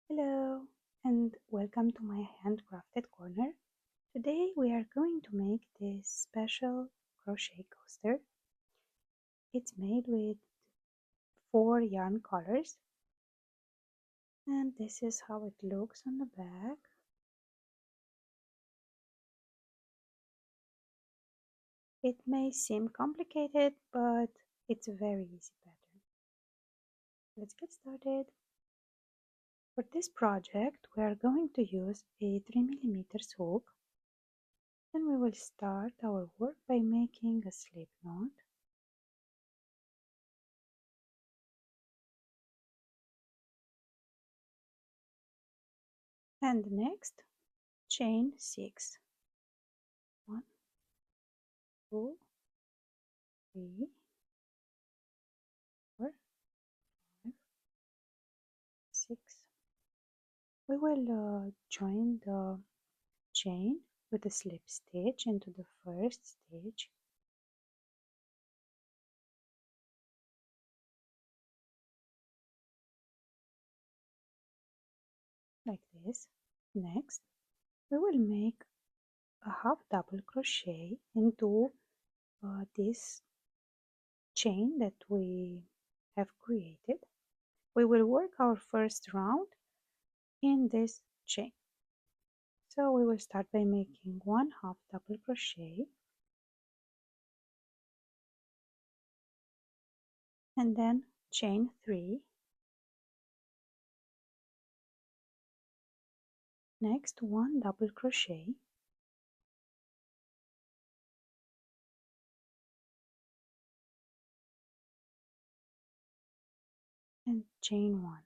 Hello and welcome to my handcrafted corner. Today we are going to make this special crochet coaster. It's made with 4 yarn colors and this is how it looks on the back. It may seem complicated but it's a very easy pattern. Let's get started. For this project we are going to use a 3mm hook. Then we will start our work by making a slip knot. And next, chain 6. 1, 2, 3, 4, 5, 6. We will join the chain with a slip stitch into the first stitch. Like this. Next, we will make a half double crochet into this chain that we have created. We will work our first round in this chain. So we will start by making one half double crochet and then chain 3. Next, one double crochet and chain 1.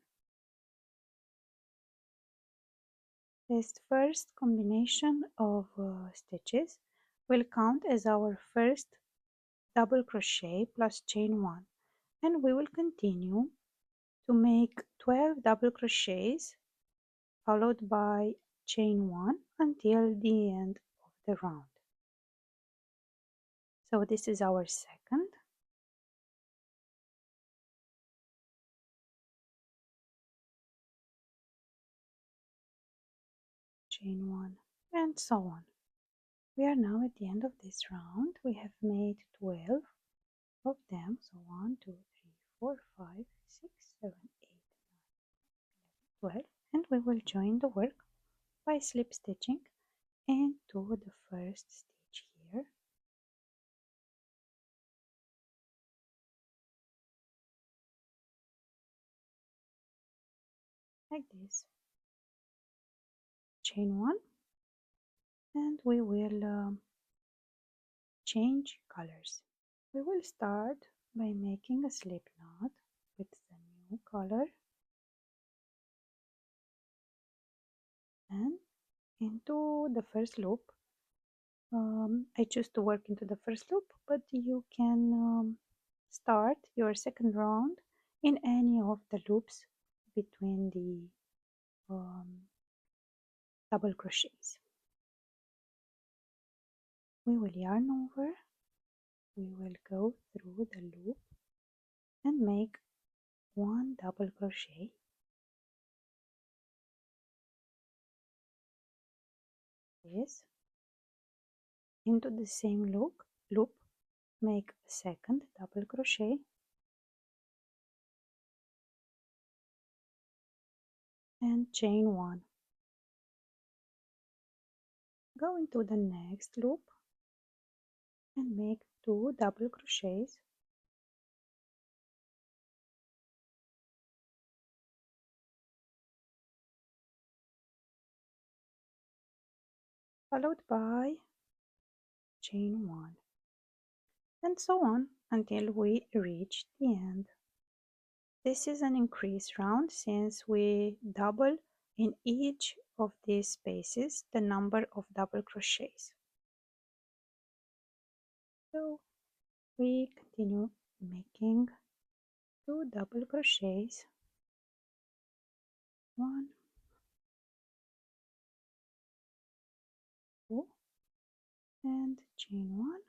This first combination of stitches will count as our first double crochet plus chain 1, and we will continue to make 12 double crochets followed by chain 1 until the end of the round. So this is our second. Chain 1 and so on. We are now at the end of this round. We have made 12 of them. So 1, 2, 3, 4, 5, 6, 7, 8, 9, 10, 11, 12. And we will join the work by slip stitching into the first stitch here. Like this. Chain 1 and we will change colors. We will start by making a slip knot with the new color and into the first loop. I choose to work into the first loop, but you can start your second round in any of the loops between the double crochets. We will yarn over, we will go through the loop and make one double crochet, this into the same loop, make a second double crochet, and chain 1. Go into the next loop and make 2 double crochets, followed by chain 1, and so on until we reach the end. This is an increase round since we double in each of these spaces the number of double crochets. So we continue making 2 double crochets, 1, 2, and chain 1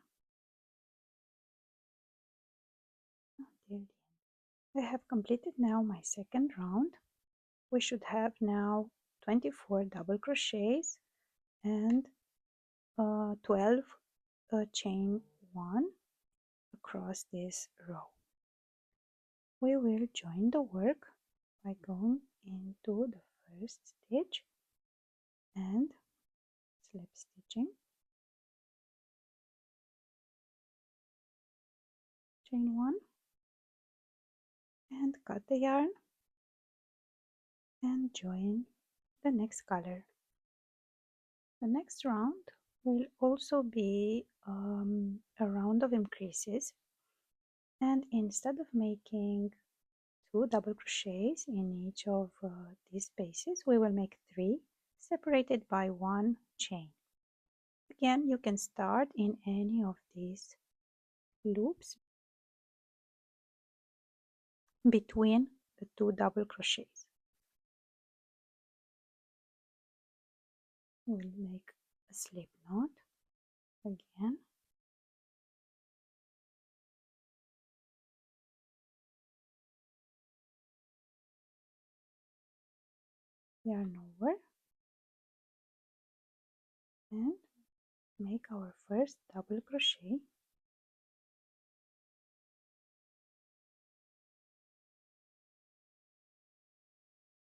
until the end. I have completed now my second round. we should have now 24 double crochets and 12 chain 1 across this row. We will join the work by going into the first stitch and slip stitching, chain 1 and cut the yarn and join the next color. The next round will also be a round of increases, and instead of making 2 double crochets in each of these spaces, we will make 3 separated by 1 chain. Again, you can start in any of these loops between the 2 double crochets. We'll make a slip knot again, yarn over and make our first double crochet,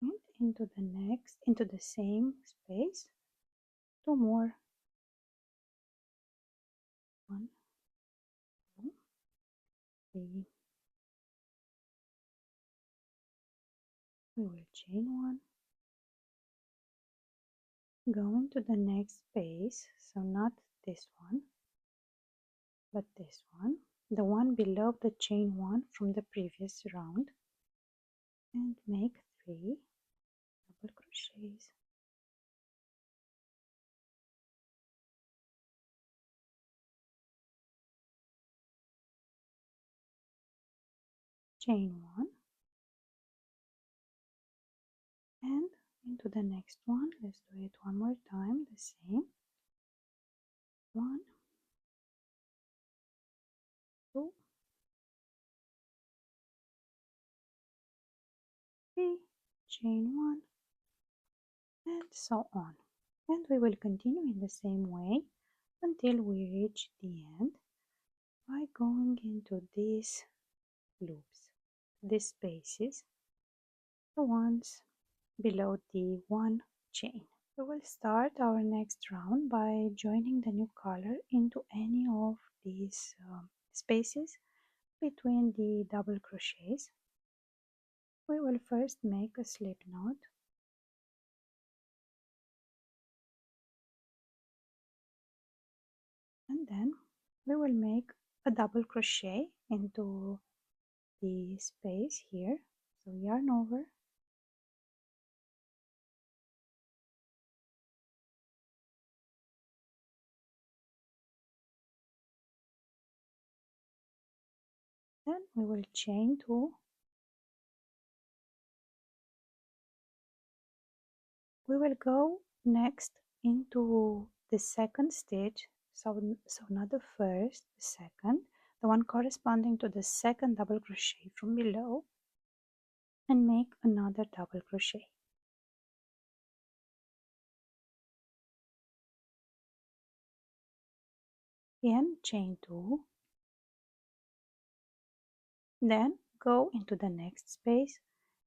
and into the same space 2 more, 1, 2, 3. We will chain 1, go into the next space, so not this one but this one, the one below the chain 1 from the previous round, and make 3 double crochets, chain 1 and into the next one. Let's do it one more time, the same, 1, 2, 3, chain 1 and so on, and we will continue in the same way until we reach the end by going into these loops, these spaces, the ones below the 1 chain. We will start our next round by joining the new color into any of these spaces between the double crochets. We will first make a slip knot, and then we will make a double crochet into the space here, so yarn over, then we will chain 2, we will go next into the second stitch, so not the first, the second, the one corresponding to the second double crochet from below, and make another double crochet. Again, chain 2, then go into the next space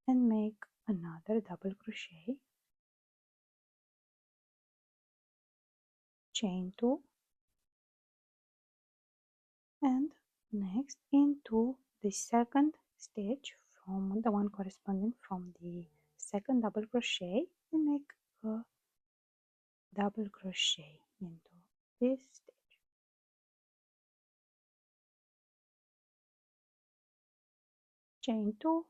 and make another double crochet, chain 2, and next into the second stitch from the one corresponding from the second double crochet, and make a double crochet into this stitch, chain 2,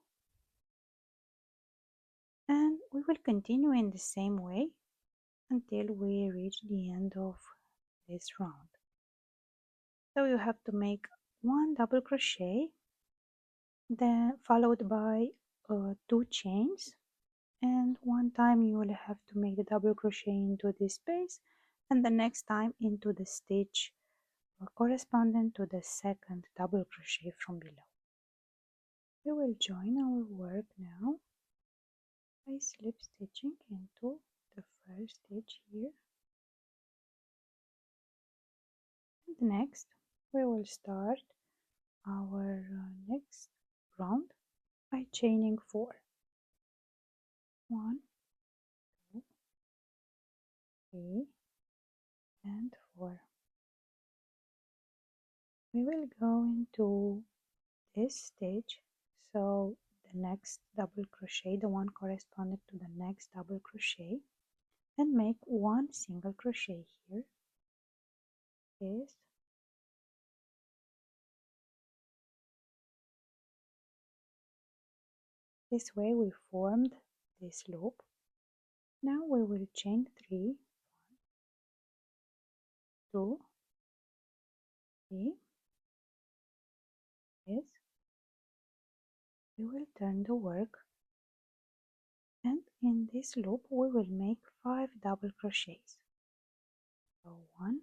and we will continue in the same way until we reach the end of this round. So you have to make 1 double crochet, then followed by 2 chains, and one time you will have to make the double crochet into this space, and the next time into the stitch corresponding to the second double crochet from below. We will join our work now by slip stitching into the first stitch here. And next we will start our next round by chaining 4. 1, 2, 3, and 4. We will go into this stitch, so the next double crochet, the one corresponding to the next double crochet, and make 1 single crochet here. This way we formed this loop. Now we will chain 3, 2, 3. Yes, we will turn the work, and in this loop we will make 5 double crochets. So 1,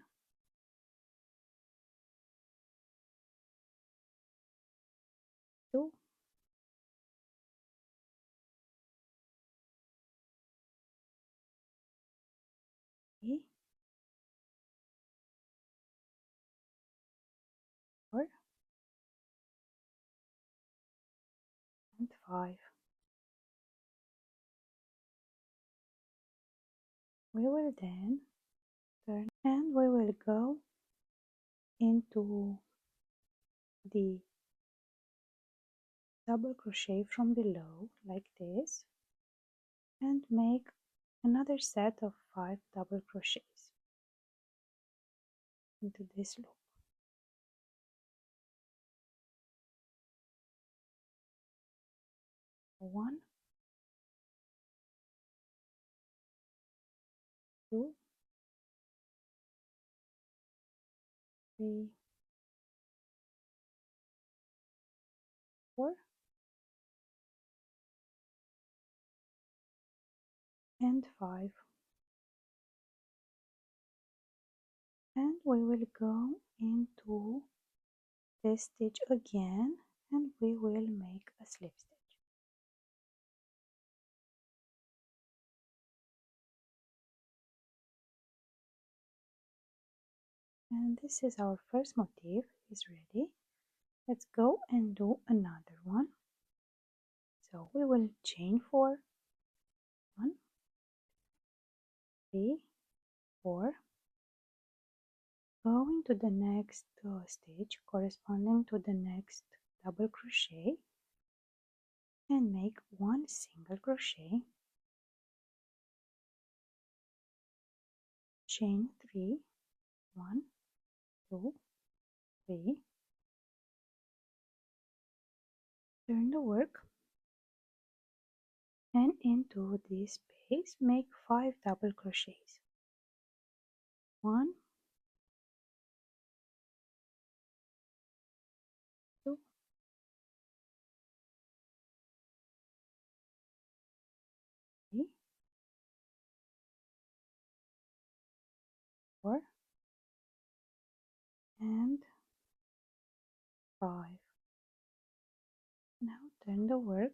2, 3, 4, and 5. We will then turn and we will go into the double crochet from below like this and make another set of 5 double crochets into this loop. 1, 2, 3, 4, and 5. And we will go into this stitch again and we will make a slip stitch. And this is our first motif is ready. Let's go and do another one. So we will chain 4, 1, 3, 4, go into the next stitch corresponding to the next double crochet and make 1 single crochet, chain 3, 1, 2, 3, turn the work, and into this space make 5 double crochets. 1, 2, 3, 4, and 5. Now turn the work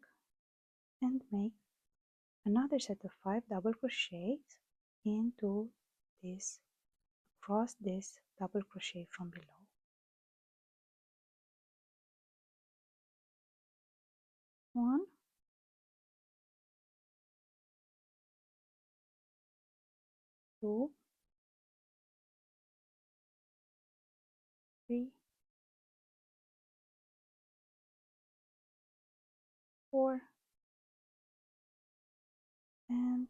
and make another set of 5 double crochets into this, across this double crochet from below. 1, 2, 3, 4, and 5.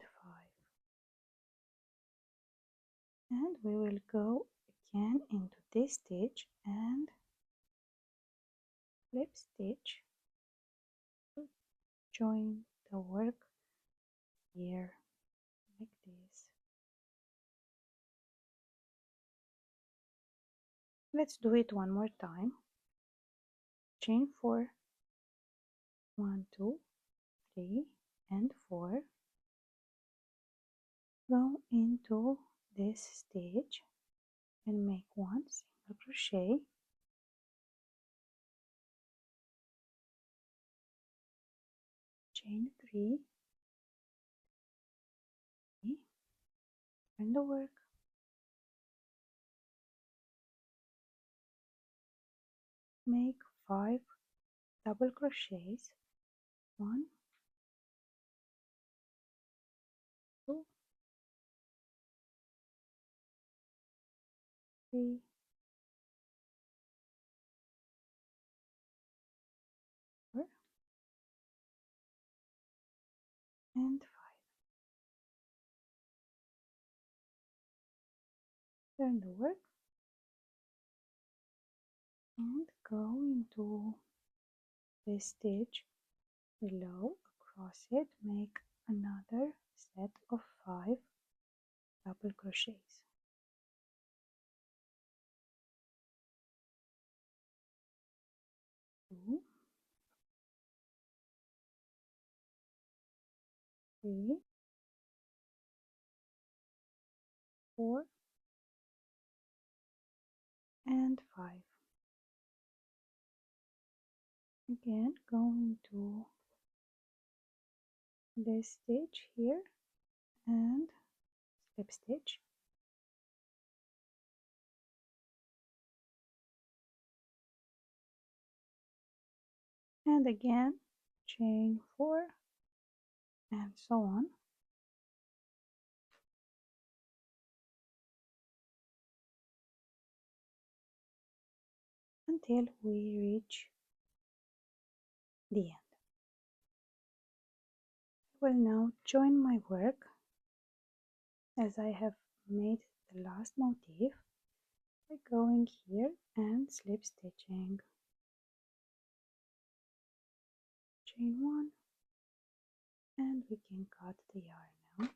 And we will go again into this stitch and slip stitch to join the work here like this. Let's do it one more time. Chain 4, 1, 2, 3, and 4. Go into this stitch and make 1 single crochet, chain 3, turn the work, make 5 double crochets, 1, 2, 3, 4, and 5. Turn the work and go into the stitch below across it, make another set of 5 double crochets. 2, 3, 4, and 5. Again, go into this stitch here and slip stitch, and again chain 4, and so on until we reach the end. I will now join my work as I have made the last motif by going here and slip stitching, chain 1, and we can cut the yarn now.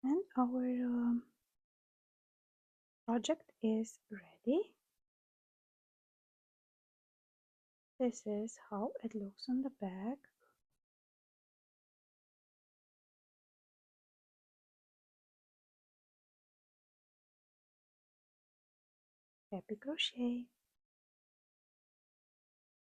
And our project is ready. This is how it looks on the back. Happy crochet!